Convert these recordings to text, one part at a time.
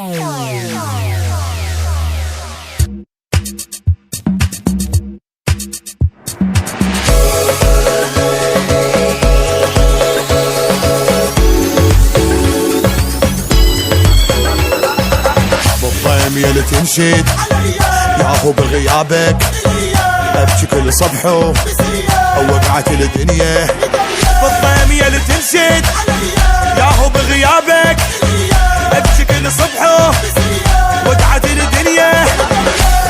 بالضيم يلي تنشد ياهو بغيابك ابكي كل صبح ووقعت الدنيا. بالضيم يلي تنشد ياهو بغيابك ابكي كل صبح وقعت الدنيا.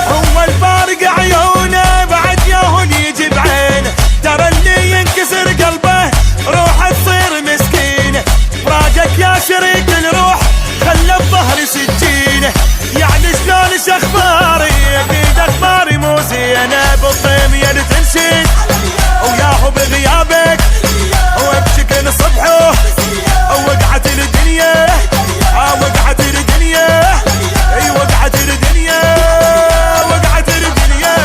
هو الفارق عيونه بعد ياهون يجي بعينه، ترى اللي ينكسر قلبه روحه تصير مسكينه. فراقك يا شريك الروح خلى الظهر سكينه، يعني شلون شخباري اكيد اخباري مو زينه. بالضيم يلي تنشد وياهو بغيابك وابكي كل صبح وقعت الدنيا. وقعت الدنيا اي وقعت الدنيا وقعت الدنيا.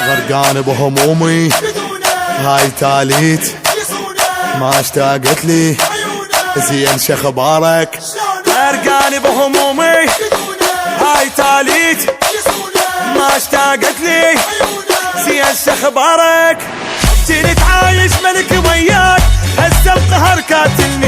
غرقان بهمومي هاي تاليت ما اشتاقت لي زين شخبارك. غرقان بهمومي هاي تاليت ما اشتاقت لي زين شخبارك. جيت عايش ملك وياك هسه القهر كاتلني.